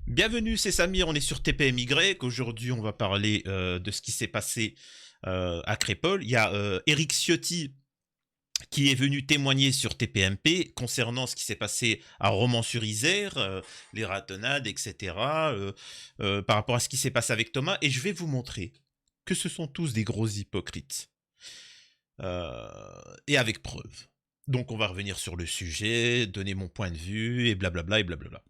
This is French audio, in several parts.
Bienvenue, c'est Samir, on est sur TPMY. Aujourd'hui, on va parler de ce qui s'est passé à Crépol. Il y a Eric Ciotti qui est venu témoigner sur TPMP concernant ce qui s'est passé à Romans-sur-Isère, les ratonnades, etc., par rapport à ce qui s'est passé avec Thomas. Et je vais vous montrer que ce sont tous des gros hypocrites. Et avec preuve. Donc on va revenir sur le sujet, donner mon point de vue, et blablabla, et blablabla.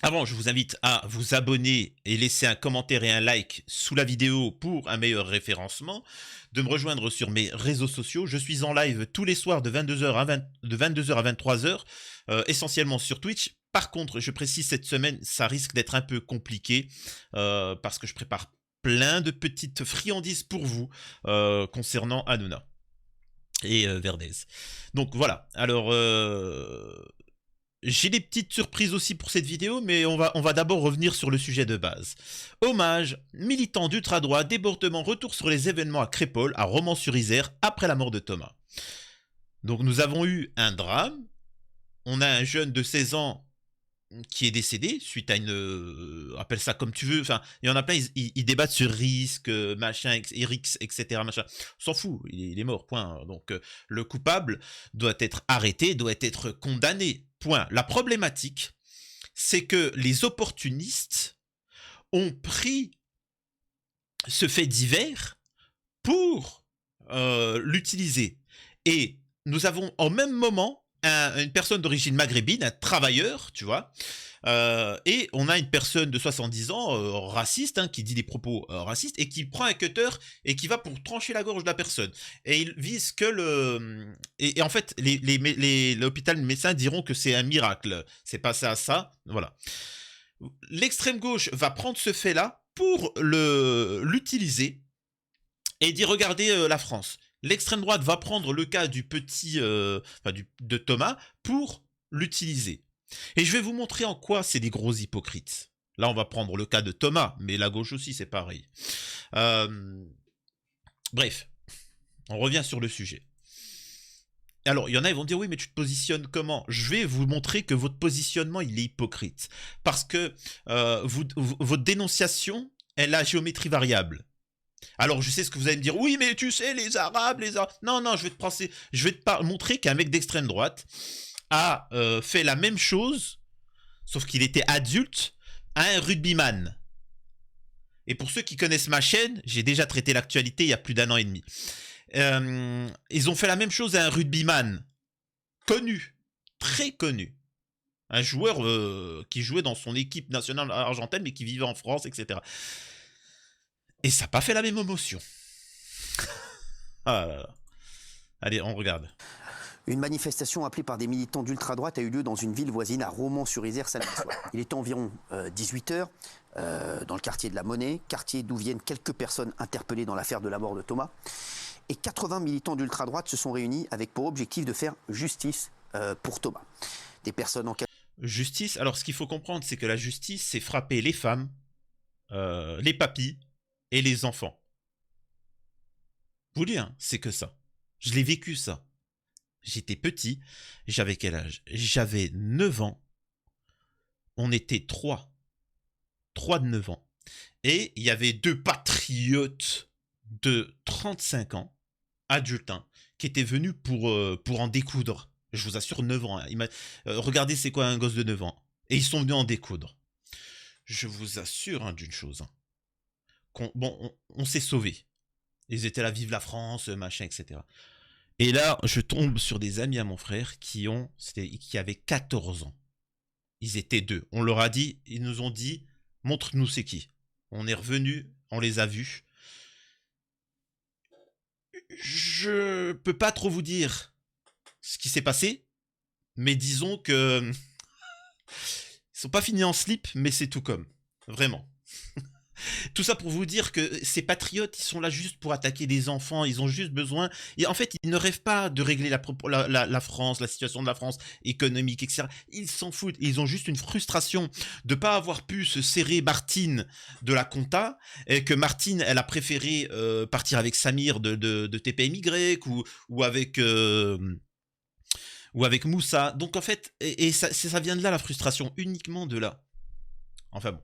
Avant, je vous invite à vous abonner et laisser un commentaire et un like sous la vidéo pour un meilleur référencement, de me rejoindre sur mes réseaux sociaux. Je suis en live tous les soirs de 22h à 23h, essentiellement sur Twitch. Par contre, je précise, cette semaine, ça risque d'être un peu compliqué parce que je prépare plein de petites friandises pour vous concernant Hanouna et Verdez. Donc voilà, alors... j'ai des petites surprises aussi pour cette vidéo, mais on va d'abord revenir sur le sujet de base. Hommage, militant d'ultra-droite, débordement, retour sur les événements à Crépol, à Romans-sur-Isère, après la mort de Thomas. Donc nous avons eu un drame, on a un jeune de 16 ans qui est décédé suite à une... appelle ça comme tu veux, enfin, il y en a plein, ils débattent sur risque, machin, RX, etc. Machin. On s'en fout, il est mort, point. Donc le coupable doit être arrêté, doit être condamné. Point. La problématique, c'est que les opportunistes ont pris ce fait divers pour l'utiliser. Et nous avons en même moment une personne d'origine maghrébine, un travailleur, tu vois, et on a une personne de 70 ans, raciste, hein, qui dit des propos racistes, et qui prend un cutter et qui va pour trancher la gorge de la personne. Et il vise que le... Et en fait, l'hôpital, les médecins diront que c'est un miracle. C'est passé à ça, voilà. L'extrême gauche va prendre ce fait-là pour l'utiliser et dit, regardez la France. L'extrême droite va prendre le cas du petit, de Thomas pour l'utiliser. Et je vais vous montrer en quoi c'est des gros hypocrites. Là, on va prendre le cas de Thomas, mais la gauche aussi, c'est pareil. Bref, on revient sur le sujet. Alors, il y en a, ils vont dire, oui, mais tu te positionnes comment? Je vais vous montrer que votre positionnement, il est hypocrite. Parce que votre dénonciation est la géométrie variable. Alors, je sais ce que vous allez me dire. Oui, mais tu sais, les Arabes, Non, non, je vais te montrer qu'un mec d'extrême droite a fait la même chose, sauf qu'il était adulte, à un rugbyman. Et pour ceux qui connaissent ma chaîne, j'ai déjà traité l'actualité il y a plus d'1 an et demi. Ils ont fait la même chose à un rugbyman connu, très connu. Un joueur qui jouait dans son équipe nationale argentine, mais qui vivait en France, etc. Et ça n'a pas fait la même émotion. Ah là là. Allez, on regarde. Une manifestation appelée par des militants d'ultra-droite a eu lieu dans une ville voisine à Romans-sur-Isère samedi soir. Il était environ 18h dans le quartier de la Monnaie, quartier d'où viennent quelques personnes interpellées dans l'affaire de la mort de Thomas. Et 80 militants d'ultra-droite se sont réunis avec pour objectif de faire justice pour Thomas. Des personnes en... Justice, alors ce qu'il faut comprendre, c'est que la justice, c'est frapper les femmes, les papys et les enfants. Vous dites, hein, c'est que ça. Je l'ai vécu, ça. J'étais petit, j'avais quel âge? J'avais 9 ans. On était 3. 3 de 9 ans. Et il y avait 2 patriotes de 35 ans, adultes, hein, qui étaient venus pour en découdre. Je vous assure, 9 ans. Hein. Regardez, c'est quoi un gosse de 9 ans? Et ils sont venus en découdre. Je vous assure hein, d'une chose. Hein. On s'est sauvés. Ils étaient là, vive la France, machin, etc. Et là, je tombe sur des amis à mon frère qui avaient 14 ans. Ils étaient 2. On leur a dit, ils nous ont dit, montre-nous c'est qui. On est revenus, on les a vus. Je peux pas trop vous dire ce qui s'est passé, mais disons que ils sont pas finis en slip, mais c'est tout comme. Vraiment. Tout ça pour vous dire que ces patriotes, ils sont là juste pour attaquer des enfants, ils ont juste besoin... Et en fait, ils ne rêvent pas de régler la France, la situation de la France économique, etc. Ils s'en foutent, ils ont juste une frustration de ne pas avoir pu se serrer Martine de la compta, et que Martine, elle a préféré partir avec Samir de TPMY, ou avec Moussa. Donc en fait, ça vient de là la frustration, uniquement de là. Enfin bon.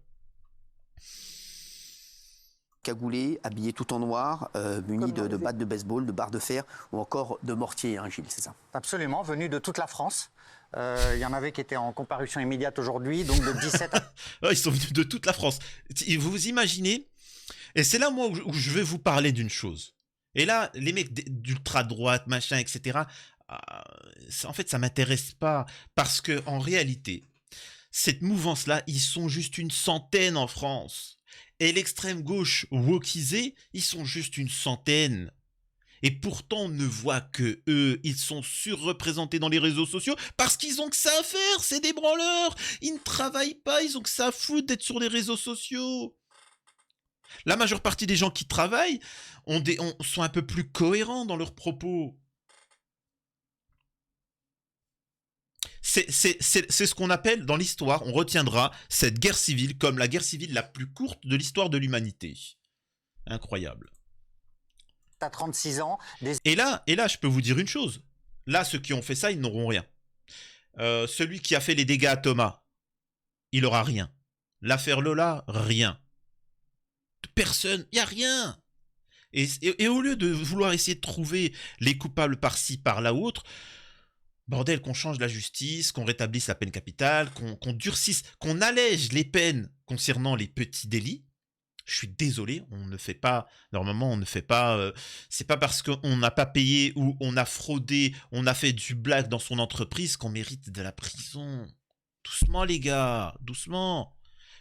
Cagoulés, habillés tout en noir, munis de battes de baseball, de barres de fer ou encore de mortiers, hein, Gilles, c'est ça? Absolument, venus de toute la France. Il y en avait qui étaient en comparution immédiate aujourd'hui, donc de 17 à... Ils sont venus de toute la France. Vous vous imaginez? Et c'est là, moi, où je vais vous parler d'une chose. Et là, les mecs d'ultra-droite, machin, etc., en fait, ça m'intéresse pas. Parce que en réalité, cette mouvance-là, ils sont juste une centaine en France. Et l'extrême gauche wokisée, ils sont juste une centaine. Et pourtant, on ne voit que eux. Ils sont surreprésentés dans les réseaux sociaux parce qu'ils ont que ça à faire. C'est des branleurs. Ils ne travaillent pas. Ils ont que ça à foutre d'être sur les réseaux sociaux. La majeure partie des gens qui travaillent sont un peu plus cohérents dans leurs propos. C'est ce qu'on appelle, dans l'histoire, on retiendra cette guerre civile comme la guerre civile la plus courte de l'histoire de l'humanité. Incroyable. à 36 ans. Et là, je peux vous dire une chose. Là, ceux qui ont fait ça, ils n'auront rien. Celui qui a fait les dégâts à Thomas, il aura rien. L'affaire Lola, rien. Personne, il n'y a rien. Et au lieu de vouloir essayer de trouver les coupables par-ci, par-là ou autre, bordel, qu'on change la justice, qu'on rétablisse la peine capitale, qu'on durcisse, qu'on allège les peines concernant les petits délits. Je suis désolé, on ne fait pas, normalement on ne fait pas, c'est pas parce qu'on n'a pas payé ou on a fraudé, on a fait du blague dans son entreprise qu'on mérite de la prison. Doucement les gars, doucement.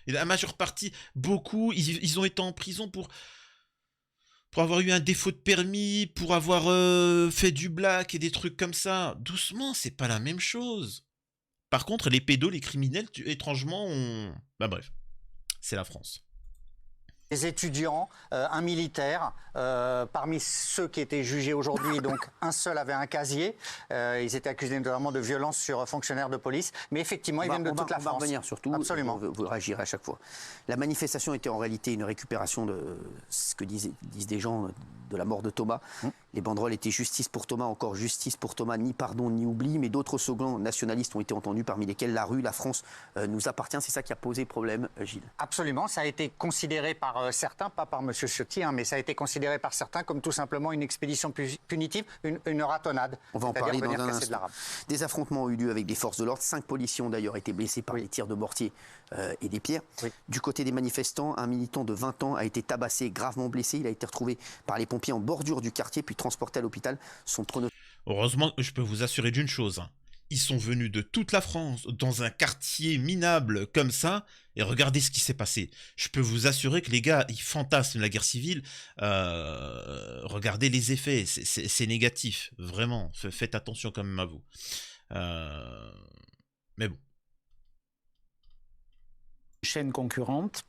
Et la majeure partie, beaucoup, ils ont été en prison pour avoir eu un défaut de permis, pour avoir fait du black et des trucs comme ça. Doucement, c'est pas la même chose. Par contre, les pédos, les criminels, étrangement, bah bref, c'est la France. Des étudiants, un militaire, parmi ceux qui étaient jugés aujourd'hui, donc un seul avait un casier. Ils étaient accusés notamment de violence sur fonctionnaires de police, mais effectivement, ils viennent de toute la France. On va revenir surtout, absolument. Vous réagirez à chaque fois. La manifestation était en réalité une récupération de ce que disent des gens de la mort de Thomas. Les banderoles étaient justice pour Thomas, encore justice pour Thomas, ni pardon ni oubli, mais d'autres slogans nationalistes ont été entendus, parmi lesquels la rue, la France nous appartient. C'est ça qui a posé problème, Gilles. Absolument, ça a été considéré par certains, pas par M. Ciotti, mais ça a été considéré par certains comme tout simplement une expédition punitive, une ratonnade. On va en parler dans un instant. Des affrontements ont eu lieu avec des forces de l'ordre. 5 policiers ont d'ailleurs été blessés par les tirs de mortier et des pierres. Oui. Du côté des manifestants, un militant de 20 ans a été tabassé, gravement blessé. Il a été retrouvé par les pompiers en bordure du quartier, puis transporté à l'hôpital. Son pronostic... Heureusement, je peux vous assurer d'une chose. Ils sont venus de toute la France dans un quartier minable comme ça, et regardez ce qui s'est passé. Je peux vous assurer que les gars, ils fantasment la guerre civile. Regardez les effets, c'est négatif, vraiment. Faites attention quand même à vous. Mais bon. Chaîne concurrente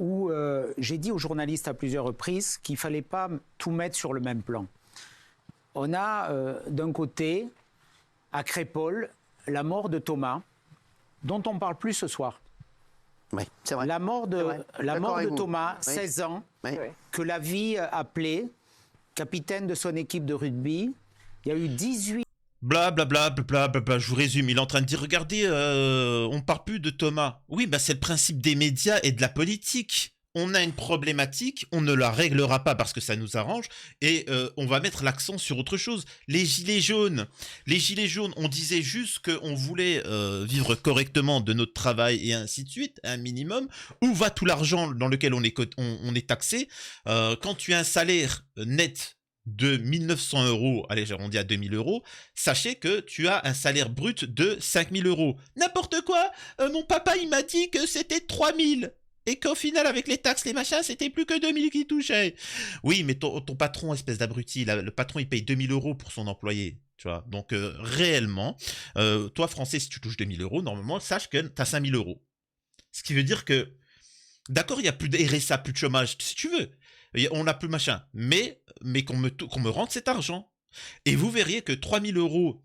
où j'ai dit aux journalistes à plusieurs reprises qu'il ne fallait pas tout mettre sur le même plan. On a d'un côté, à Crépol, la mort de Thomas, dont on ne parle plus ce soir. Oui, c'est vrai. La mort de Thomas, oui. 16 ans, oui. Que la vie appelait capitaine de son équipe de rugby. Il y a eu 18... Blablabla, je vous résume, il est en train de dire, regardez, on ne parle plus de Thomas. Oui, bah c'est le principe des médias et de la politique. On a une problématique, on ne la réglera pas parce que ça nous arrange, et on va mettre l'accent sur autre chose. Les gilets jaunes, on disait juste qu'on voulait vivre correctement de notre travail et ainsi de suite, un minimum. Où va tout l'argent dans lequel on est taxé? Quand tu as un salaire net de 1900 €, allez j'arrondis à 2000 €, sachez que tu as un salaire brut de 5000 €. N'importe quoi, mon papa il m'a dit que c'était 3000 €. Et qu'au final, avec les taxes, les machins, c'était plus que 2000 qui touchaient. Oui, mais ton patron, espèce d'abruti, le patron, il paye 2000 € pour son employé. Tu vois. Donc, réellement, toi, Français, si tu touches 2000 €, normalement, sache que tu as 5000 €. Ce qui veut dire que, d'accord, il n'y a plus de RSA, plus de chômage, si tu veux. On n'a plus machin. Mais qu'on me rende cet argent. Et vous verriez que 3000 €,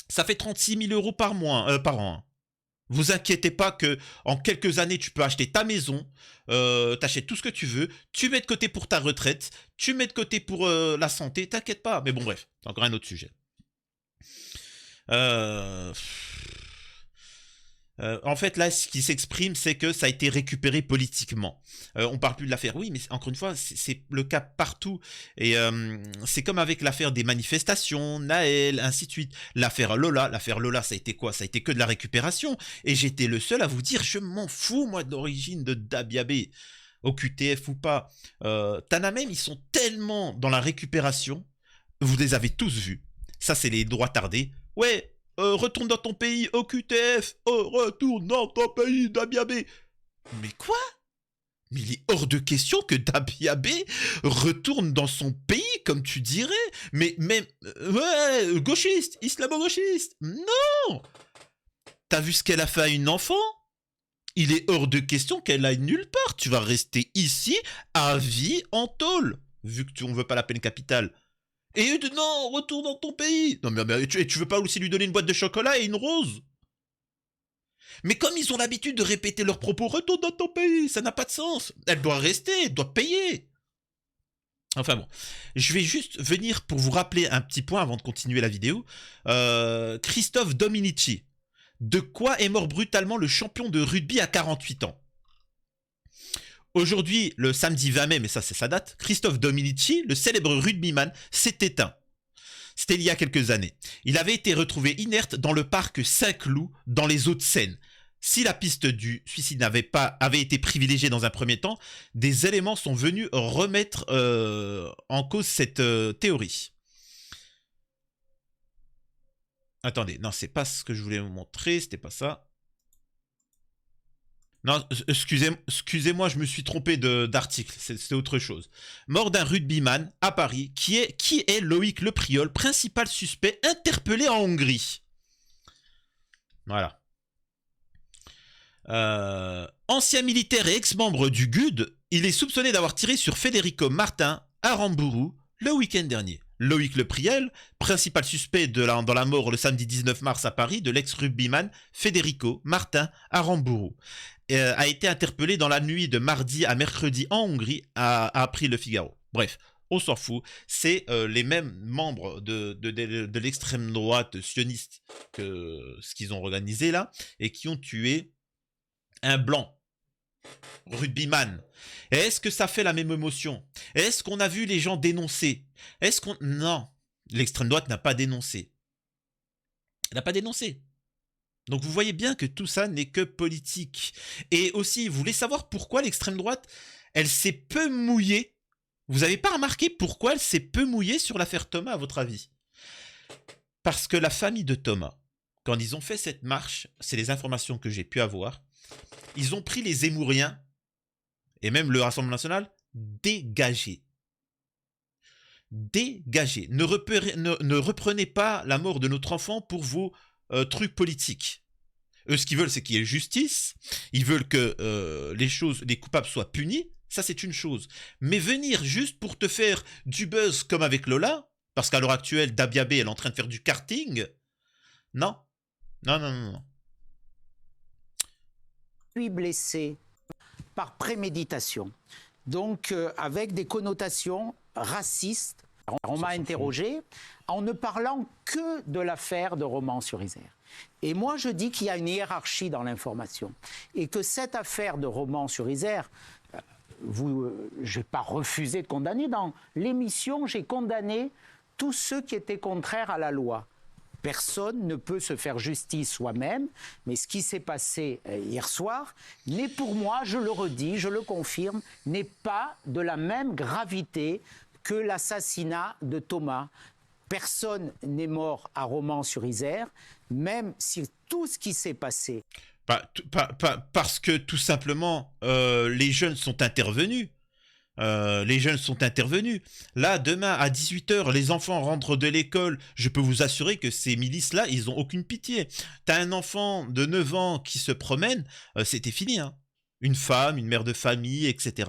ça fait 36 000 € par mois, par an. Vous inquiétez pas que en quelques années, tu peux acheter ta maison, t'achètes tout ce que tu veux, tu mets de côté pour ta retraite, tu mets de côté pour la santé, t'inquiète pas. Mais bon, bref, c'est encore un autre sujet. En fait, là, ce qui s'exprime, c'est que ça a été récupéré politiquement. On parle plus de l'affaire. Oui, mais encore une fois, c'est le cas partout. Et c'est comme avec l'affaire des manifestations, Naël, ainsi de suite. L'affaire Lola, ça a été quoi? Ça a été que de la récupération. Et j'étais le seul à vous dire, je m'en fous, moi, d'origine de Dabiabé. Au QTF ou pas. Tanamem, ils sont tellement dans la récupération. Vous les avez tous vus. Ça, c'est les droits tardés. Ouais. Retourne dans ton pays, au QTF, retourne dans ton pays, Dabiabé. Mais quoi? Mais il est hors de question que Dabiabé retourne dans son pays, comme tu dirais. Mais ouais, gauchiste, islamo-gauchiste. Non! T'as vu ce qu'elle a fait à une enfant? Il est hors de question qu'elle aille nulle part. Tu vas rester ici, à vie, en tôle, vu que on veut pas la peine capitale. Et non, retourne dans ton pays. Non mais tu veux pas aussi lui donner une boîte de chocolat et une rose? Mais comme ils ont l'habitude de répéter leurs propos, retourne dans ton pays, ça n'a pas de sens. Elle doit rester, elle doit payer. Enfin bon, je vais juste venir pour vous rappeler un petit point avant de continuer la vidéo. Christophe Dominici. De quoi est mort brutalement le champion de rugby à 48 ans? Aujourd'hui, le samedi 20 mai, mais ça c'est sa date, Christophe Dominici, le célèbre rugbyman, s'est éteint. C'était il y a quelques années. Il avait été retrouvé inerte dans le parc Saint-Cloud, dans les Hauts-de-Seine. Si la piste du suicide avait été privilégiée dans un premier temps, des éléments sont venus remettre en cause cette théorie. Attendez, non, c'est pas ce que je voulais vous montrer, c'était pas ça. Non, excusez-moi, je me suis trompé d'article, c'est autre chose. Mort d'un rugbyman à Paris, qui est Loïc Lepriol, principal suspect interpellé en Hongrie. Voilà. Ancien militaire et ex-membre du GUD, il est soupçonné d'avoir tiré sur Federico Martin à Rambourou le week-end dernier. Loïc Lepriel, principal suspect dans la mort le samedi 19 mars à Paris de l'ex-rugbyman Federico Martin à Rambourou, a été interpellé dans la nuit de mardi à mercredi en Hongrie, a appris Le Figaro. Bref, on s'en fout. C'est les mêmes membres de l'extrême droite sioniste que ce qu'ils ont organisé là, et qui ont tué un blanc rugbyman. Est-ce que ça fait la même émotion? Est-ce qu'on a vu les gens dénoncer? Non, l'extrême droite n'a pas dénoncé. Elle n'a pas dénoncé. Donc vous voyez bien que tout ça n'est que politique. Et aussi, vous voulez savoir pourquoi l'extrême droite, elle s'est peu mouillée? Vous n'avez pas remarqué pourquoi elle s'est peu mouillée sur l'affaire Thomas, à votre avis? Parce que la famille de Thomas, quand ils ont fait cette marche, c'est les informations que j'ai pu avoir, ils ont pris les Zemmouriens, et même le Rassemblement National, dégagés. Dégagés. Ne reprenez pas la mort de notre enfant pour vos trucs politiques. Eux, ce qu'ils veulent, c'est qu'il y ait justice. Ils veulent que les coupables soient punis. Ça, c'est une chose. Mais venir juste pour te faire du buzz comme avec Lola, parce qu'à l'heure actuelle, Dabiabé, elle est en train de faire du karting. Non. Non, non, non, non. Puis blessé par préméditation, donc avec des connotations racistes. On m'a interrogé en ne parlant que de l'affaire de Romans-sur-Isère. Et moi, je dis qu'il y a une hiérarchie dans l'information et que cette affaire de Romans-sur-Isère, je n'ai pas refusé de condamner. Dans l'émission, j'ai condamné tous ceux qui étaient contraires à la loi. Personne ne peut se faire justice soi-même, mais ce qui s'est passé hier soir n'est pour moi, je le redis, je le confirme, n'est pas de la même gravité que l'assassinat de Thomas. Personne n'est mort à Romans-sur-Isère, même si tout ce qui s'est passé... Parce que tout simplement, les jeunes sont intervenus. Les jeunes sont intervenus. Là, demain, à 18h, les enfants rentrent de l'école. Je peux vous assurer que ces milices-là, ils ont aucune pitié. T'as un enfant de 9 ans qui se promène, c'était fini, hein. Une femme, une mère de famille, etc.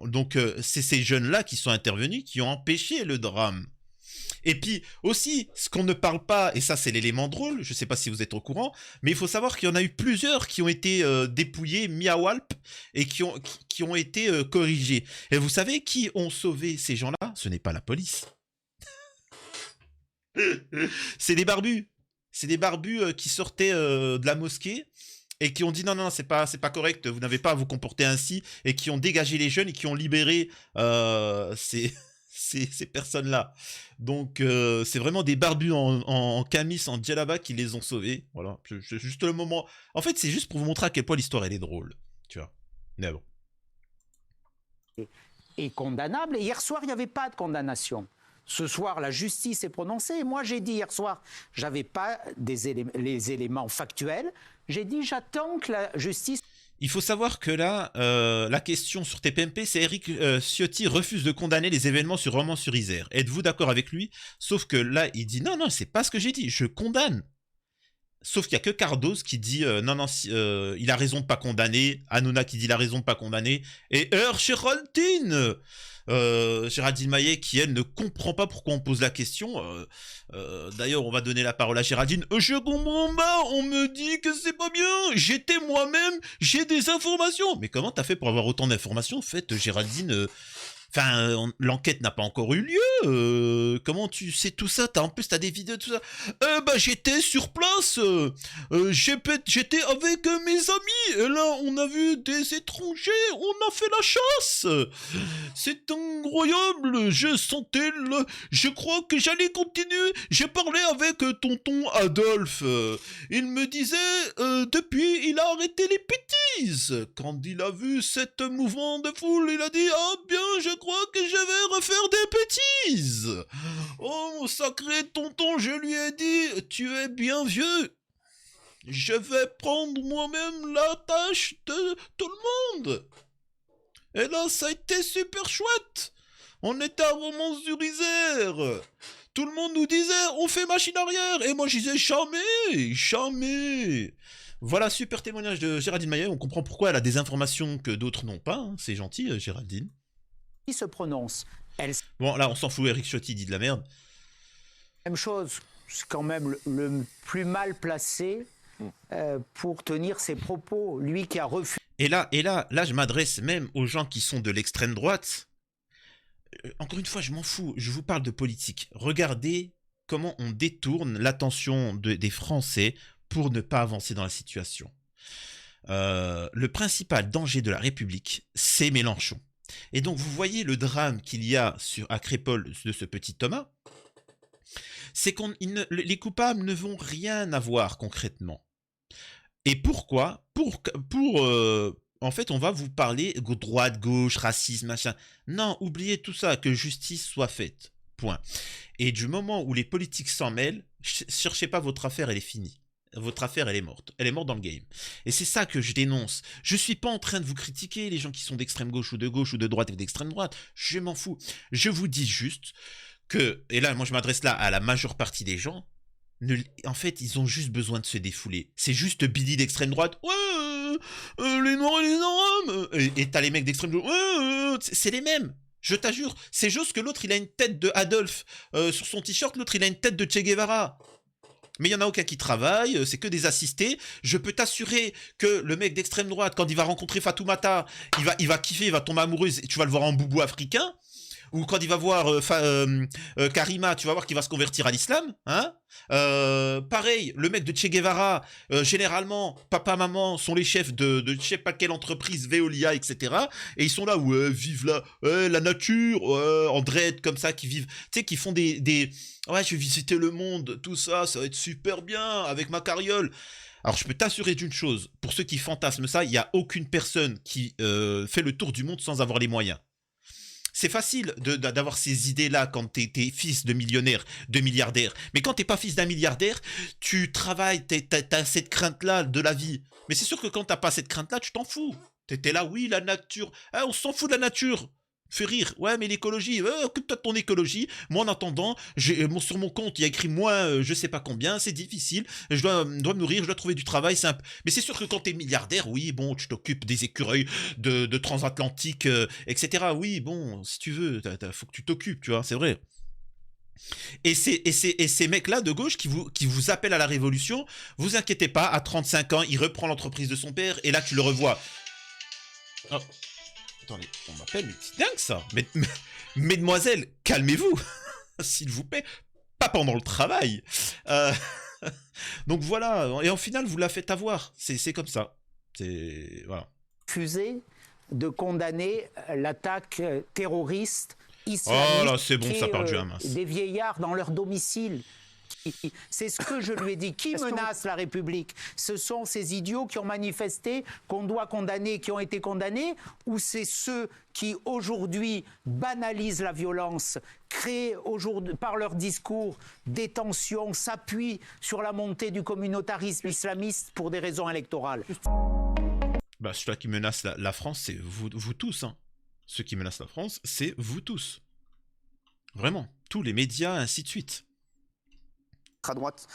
Donc, c'est ces jeunes-là qui sont intervenus, qui ont empêché le drame. Et puis aussi, ce qu'on ne parle pas, et ça c'est l'élément drôle, je ne sais pas si vous êtes au courant, mais il faut savoir qu'il y en a eu plusieurs qui ont été dépouillés, mis à Walp, et qui ont été corrigés. Et vous savez qui ont sauvé ces gens-là? Ce n'est pas la police. C'est des barbus. C'est des barbus qui sortaient de la mosquée et qui ont dit non, non, c'est pas correct, vous n'avez pas à vous comporter ainsi, et qui ont dégagé les jeunes et qui ont libéré ces personnes-là. Donc, c'est vraiment des barbus en camis, en djellaba qui les ont sauvés. Voilà, juste le moment. En fait, c'est juste pour vous montrer à quel point l'histoire, elle est drôle. Tu vois. Mais bon. est condamnable. Et hier soir, il n'y avait pas de condamnation. Ce soir, la justice est prononcée. Et moi, j'ai dit hier soir, j'avais pas les éléments factuels. J'ai dit, j'attends que la justice... Il faut savoir que là, la question sur TPMP, c'est Eric Ciotti refuse de condamner les événements sur Romans-sur-Isère. Êtes-vous d'accord avec lui? Sauf que là, il dit non, non, c'est pas ce que j'ai dit, je condamne. Sauf qu'il n'y a que Cardoz qui dit non, non, il a raison de pas condamner, Hanouna qui dit il a raison de pas condamner, et Géraldine Géraldine Maillet qui, elle, ne comprend pas pourquoi on pose la question. D'ailleurs, on va donner la parole à Géraldine. Je comprends pas, on me dit que c'est pas bien, j'étais moi-même, j'ai des informations. Mais comment t'as fait pour avoir autant d'informations? En fait, Géraldine... Enfin, l'enquête n'a pas encore eu lieu. Comment tu sais tout ça? En plus, t'as des vidéos, tout ça. Bah, j'étais sur place. J'étais avec mes amis. Et là, on a vu des étrangers. On a fait la chasse. C'est incroyable. Je sentais le... Je crois que j'allais continuer. J'ai parlé avec tonton Adolphe. Il me disait, depuis, il a arrêté les bêtises. Quand il a vu cette mouvement de foule, il a dit, ah bien, je crois que je vais refaire des bêtises. Oh, mon sacré tonton, je lui ai dit, tu es bien vieux. Je vais prendre moi-même la tâche de tout le monde. Et là, ça a été super chouette. On était à Romans-sur-Isère. Tout le monde nous disait, on fait machine arrière. Et moi, je disais, jamais, jamais. Voilà, super témoignage de Géraldine Maillet. On comprend pourquoi elle a des informations que d'autres n'ont pas. Hein. C'est gentil, Géraldine. Qui se prononce. Bon, là, on s'en fout, Eric Ciotti dit de la merde. Même chose, c'est quand même le plus mal placé pour tenir ses propos. Lui qui a refusé... Et là, je m'adresse même aux gens qui sont de l'extrême droite. Encore une fois, je m'en fous, je vous parle de politique. Regardez comment on détourne l'attention des Français pour ne pas avancer dans la situation. Le principal danger de la République, c'est Mélenchon. Et donc, vous voyez le drame qu'il y a à Crépol de ce petit Thomas, c'est que les coupables ne vont rien avoir concrètement. Et pourquoi? En fait, on va vous parler droite, gauche, racisme, machin. Non, oubliez tout ça, que justice soit faite. Point. Et du moment où les politiques s'en mêlent, cherchez pas votre affaire, elle est finie. Votre affaire, elle est morte. Elle est morte dans le game. Et c'est ça que je dénonce. Je suis pas en train de vous critiquer, les gens qui sont d'extrême gauche ou de droite et d'extrême droite. Je m'en fous. Je vous dis juste que, et là, moi je m'adresse là à la majeure partie des gens, en fait, ils ont juste besoin de se défouler. C'est juste Billy d'extrême droite. Ouais, les noirs et les arabes. Et t'as les mecs d'extrême gauche. Ouais, c'est les mêmes. Je t'assure. C'est juste que l'autre, il a une tête de Adolphe sur son t-shirt. L'autre, il a une tête de Che Guevara. Mais il n'y en a aucun qui travaille, c'est que des assistés. Je peux t'assurer que le mec d'extrême droite, quand il va rencontrer Fatoumata, il va kiffer, il va tomber amoureux, et tu vas le voir en boubou africain. Ou quand il va voir Karima, tu vas voir qu'il va se convertir à l'islam. Hein, pareil, le mec de Che Guevara, généralement, papa, maman sont les chefs de je sais pas quelle entreprise, Veolia, etc. Et ils sont là, ouais, vive la nature, en dread, comme ça, qui vivent, tu sais, qui font des... Ouais, je vais visiter le monde, tout ça, ça va être super bien, avec ma carriole. Alors, je peux t'assurer d'une chose, pour ceux qui fantasment ça, il n'y a aucune personne qui fait le tour du monde sans avoir les moyens. C'est facile d'avoir ces idées-là quand t'es fils de millionnaire, de milliardaire. Mais quand t'es pas fils d'un milliardaire, tu travailles, t'as cette crainte-là de la vie. Mais c'est sûr que quand t'as pas cette crainte-là, tu t'en fous. T'es là, oui, la nature. Ah, on s'en fout de la nature. Fait rire. Ouais, mais l'écologie, occupe-toi de ton écologie. Moi, en attendant, sur mon compte, il y a écrit moins, je sais pas combien, c'est difficile. Je dois me nourrir, je dois trouver du travail, c'est un... Mais c'est sûr que quand t'es milliardaire, oui, bon, tu t'occupes des écureuils de transatlantique, etc. Oui, bon, si tu veux, faut que tu t'occupes, tu vois, c'est vrai. Et ces mecs-là de gauche qui vous appellent à la révolution, vous inquiétez pas, à 35 ans, il reprend l'entreprise de son père, et là, tu le revois. Oh. Attendez, on m'appelle, mais c'est dingue ça. Mesdemoiselles, calmez-vous, s'il vous plaît. Pas pendant le travail. Donc voilà, et en final, vous la faites avoir. C'est comme ça. Voilà. refusé de condamner l'attaque terroriste Oh islamiste là, c'est bon, qui ça est, part du Hamas. des vieillards dans leur domicile. C'est ce que je lui ai dit. Qui menace la République? Ce sont ces idiots qui ont manifesté, qu'on doit condamner, qui ont été condamnés, ou c'est ceux qui aujourd'hui banalisent la violence, créent aujourd'hui par leur discours des tensions, s'appuient sur la montée du communautarisme islamiste pour des raisons électorales? Bah, celui qui menace la France, c'est vous tous. Hein. Ceux qui menacent la France, c'est vous tous. Vraiment. Tous les médias, ainsi de suite. À droite,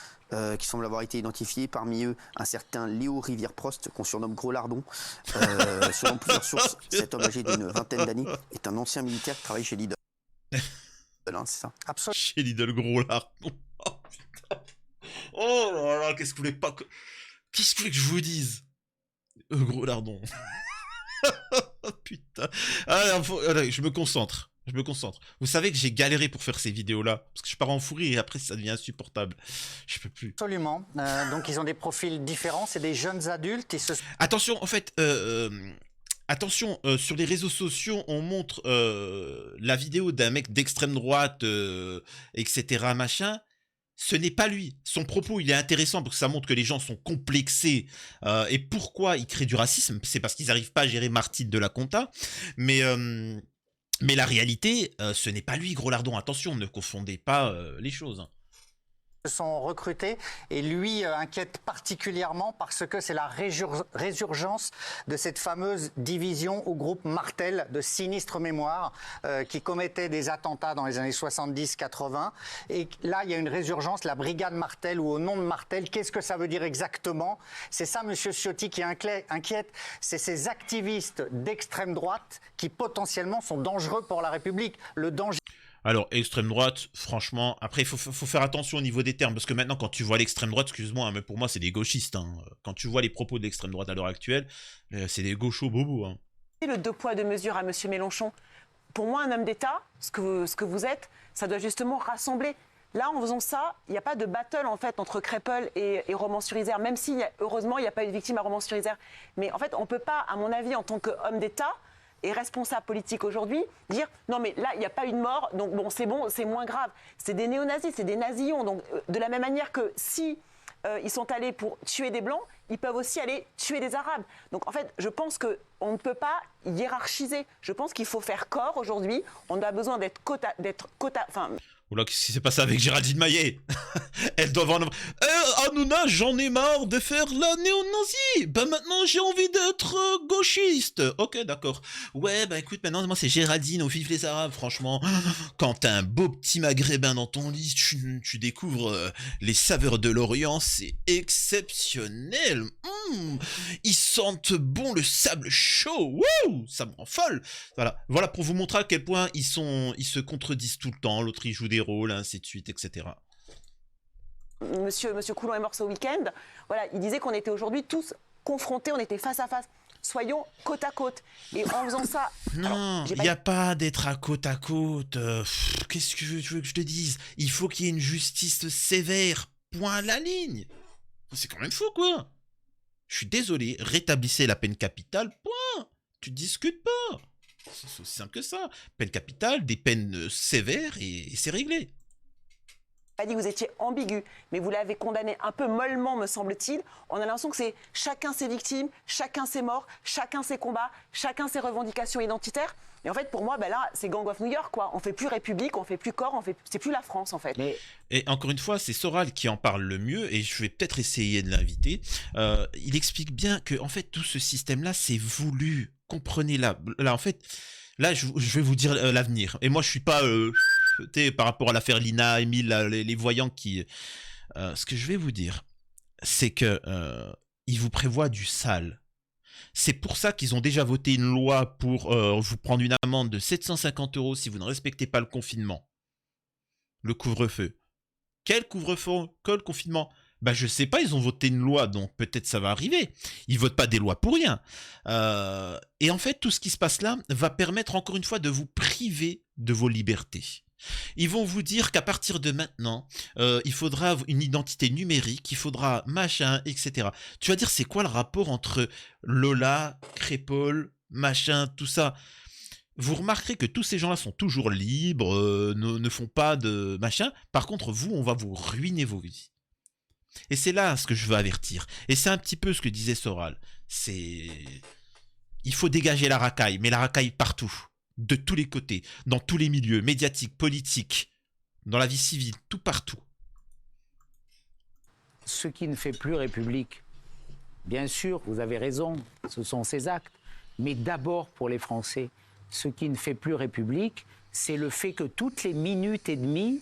qui semble avoir été identifié, parmi eux un certain Léo Rivière-Prost, qu'on surnomme Gros Lardon. Selon plusieurs sources, cet homme âgé d'une vingtaine d'années est un ancien militaire qui travaille chez Lidl. Hein, c'est ça. Absolument. Chez Lidl, Gros Lardon. Oh putain. Oh là là, qu'est-ce que vous voulez pas que... Qu'est-ce que vous voulez que je vous dise? Gros Lardon. Putain. Allez, je me concentre. Je me concentre. Vous savez que j'ai galéré pour faire ces vidéos-là. Parce que je pars en fou rire et après ça devient insupportable. Je peux plus. Absolument. Donc ils ont des profils différents. C'est des jeunes adultes. Attention, en fait, attention, sur les réseaux sociaux, on montre la vidéo d'un mec d'extrême droite, etc. machin. Ce n'est pas lui. Son propos, il est intéressant parce que ça montre que les gens sont complexés. Et pourquoi ils créent du racisme? C'est parce qu'ils n'arrivent pas à gérer Martine de la Conta. Mais la réalité, ce n'est pas lui, Gros Lardon. Attention, ne confondez pas les choses. Sont recrutés et lui inquiète particulièrement parce que c'est la résurgence de cette fameuse division au groupe Martel de sinistre mémoire qui commettait des attentats dans les années 70-80 et là il y a une résurgence, la brigade Martel ou au nom de Martel. Qu'est-ce que ça veut dire exactement? C'est ça, monsieur Ciotti, qui inquiète, c'est ces activistes d'extrême droite qui potentiellement sont dangereux pour la République. Le danger. Alors, extrême droite, franchement, après, il faut faire attention au niveau des termes, parce que maintenant, quand tu vois l'extrême droite, excuse-moi, hein, mais pour moi, c'est des gauchistes. Hein. Quand tu vois les propos de l'extrême droite à l'heure actuelle, c'est des gauchos bobos. Hein. Le deux poids, deux mesures à M. Mélenchon. Pour moi, un homme d'État, ce que vous êtes, ça doit justement rassembler. Là, en faisant ça, il n'y a pas de battle en fait entre Crépol et Romans-sur-Isère, même si, heureusement, il n'y a pas eu de victime à Romans-sur-Isère. Mais en fait, on ne peut pas, à mon avis, en tant qu'homme d'État, et responsable politique aujourd'hui, dire non mais là il n'y a pas eu de mort, donc bon, c'est moins grave. C'est des néo-nazis, c'est des nazillons. Donc de la même manière que si ils sont allés pour tuer des blancs, ils peuvent aussi aller tuer des arabes. Donc en fait, je pense qu'on ne peut pas hiérarchiser. Je pense qu'il faut faire corps aujourd'hui. On a besoin d'être quota. Enfin. Oula, qu'est-ce qui s'est passé avec Géraldine Maillet? Elle doit avoir... Hanouna, j'en ai marre de faire la néo-nazie. Ben maintenant, j'ai envie d'être gauchiste. Ok, d'accord. Ouais, bah écoute, maintenant, moi, c'est Géraldine, au vive les Arabes, franchement. Quand t'as un beau petit maghrébin dans ton lit, tu découvres les saveurs de l'Orient, c'est exceptionnel. Ils sentent bon le sable chaud. Wouh, ça me rend folle. Voilà pour vous montrer à quel point ils se contredisent tout le temps. L'autre, il joue des rôles, ainsi de suite, etc. Monsieur Coulon est mort ce week-end. Voilà, il disait qu'on était aujourd'hui tous confrontés, on était face à face. Soyons côte à côte. Et en faisant ça... Non, il n'y a pas d'être à côte à côte. Qu'est-ce que tu veux que je te dise? Il faut qu'il y ait une justice sévère. Point à la ligne. C'est quand même fou, quoi. Je suis désolé, rétablissez la peine capitale, point. Tu discutes pas. C'est aussi simple que ça. Peine capitale, des peines sévères et c'est réglé. Pas dit que vous étiez ambigu, mais vous l'avez condamné un peu mollement, me semble-t-il. On a l'impression que c'est chacun ses victimes, chacun ses morts, chacun ses combats, chacun ses revendications identitaires. Et en fait, pour moi, ben là, c'est Gang of New York, quoi. On fait plus République, on fait plus corps, c'est plus la France, en fait. Et encore une fois, c'est Soral qui en parle le mieux, et je vais peut-être essayer de l'inviter. Il explique bien que, en fait, tout ce système-là, c'est voulu. Comprenez-la. Là, en fait, là, je vais vous dire l'avenir. Et moi, je suis pas... par rapport à l'affaire Lina, Emile, les voyants qui... ce que je vais vous dire, c'est que ils vous prévoient du sale. C'est pour ça qu'ils ont déjà voté une loi pour vous prendre une amende de 750 € si vous ne respectez pas le confinement. Le couvre-feu. Quel couvre-feu? Quel confinement? Bah je sais pas, ils ont voté une loi, donc peut-être ça va arriver. Ils votent pas des lois pour rien. Et en fait, tout ce qui se passe là va permettre encore une fois de vous priver de vos libertés. Ils vont vous dire qu'à partir de maintenant, il faudra une identité numérique, il faudra machin, etc. Tu vas dire, c'est quoi le rapport entre Lola, Crépol, machin, tout ça? Vous remarquerez que tous ces gens-là sont toujours libres, ne font pas de machin. Par contre, vous, on va vous ruiner vos vies. Et c'est là ce que je veux avertir. Et c'est un petit peu ce que disait Soral. C'est... Il faut dégager la racaille, mais la racaille partout. De tous les côtés, dans tous les milieux, médiatiques, politiques, dans la vie civile, tout partout. Ce qui ne fait plus République, bien sûr, vous avez raison, ce sont ces actes. Mais d'abord pour les Français, ce qui ne fait plus République, c'est le fait que toutes les minutes et demie,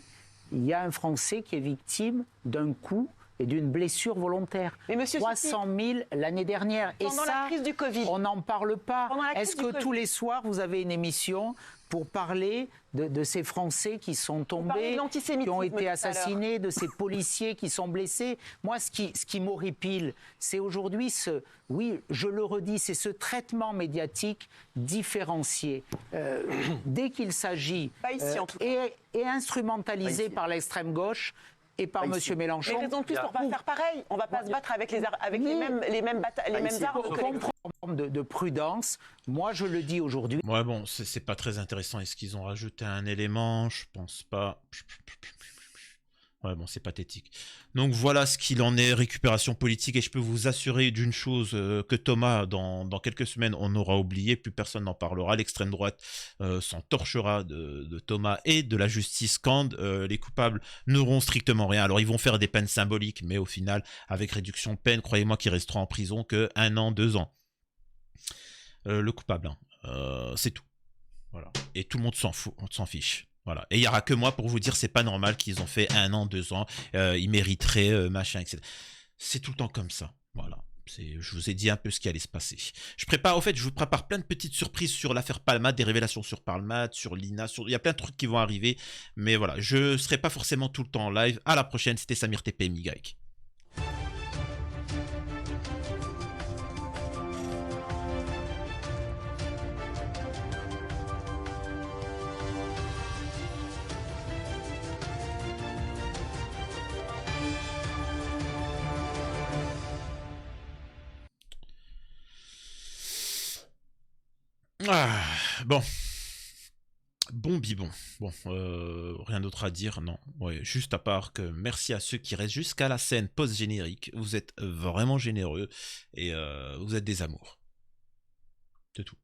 il y a un Français qui est victime d'un coup et d'une blessure volontaire. Mais monsieur 300 000 l'année dernière. Et Pendant ça, la crise du Covid. on n'en parle pas. Pendant la crise Est-ce du que Covid. tous les soirs, vous avez une émission pour parler de ces Français qui sont parlez tombés, de l'antisémitisme qui ont tout à été l'heure. assassinés, de ces policiers qui sont blessés? Moi, ce qui m'horripile, c'est aujourd'hui oui, je le redis, c'est ce traitement médiatique différencié. Dès qu'il s'agit Pas ici, en tout cas. et instrumentalisé Pas ici. par l'extrême gauche et par Pas M. ici. Mélenchon. Mais raison de plus pour pas faire pareil. On va pas se battre avec les mêmes ici. armes. que les- Comprendre de prudence. Moi, je le dis aujourd'hui. Ouais, bon, c'est pas très intéressant. Est-ce qu'ils ont rajouté un élément? Je pense pas. Ouais, bon, c'est pathétique. Donc voilà ce qu'il en est, récupération politique. Et je peux vous assurer d'une chose, que Thomas, dans quelques semaines, on aura oublié, plus personne n'en parlera. L'extrême droite s'en torchera de Thomas et de la justice quand les coupables n'auront strictement rien. Alors ils vont faire des peines symboliques, mais au final, avec réduction de peine, croyez-moi qu'ils resteront en prison que 1 an, 2 ans. Le coupable, hein. C'est tout. Voilà. Et tout le monde s'en fout, on s'en fiche. Voilà. Et il n'y aura que moi pour vous dire c'est pas normal qu'ils ont fait 1 an, 2 ans, ils mériteraient machin, etc. C'est tout le temps comme ça. Voilà. Je vous ai dit un peu ce qui allait se passer. Je vous prépare plein de petites surprises sur l'affaire Palmade, des révélations sur Palmade, sur Lina, il y a plein de trucs qui vont arriver. Mais voilà, je serai pas forcément tout le temps en live. À la prochaine, c'était Samir TP Migaïk. Ah, bon. Bon bibon. Bon, rien d'autre à dire, non. Ouais, juste à part que merci à ceux qui restent jusqu'à la scène post-générique. Vous êtes vraiment généreux et vous êtes des amours. C'est tout.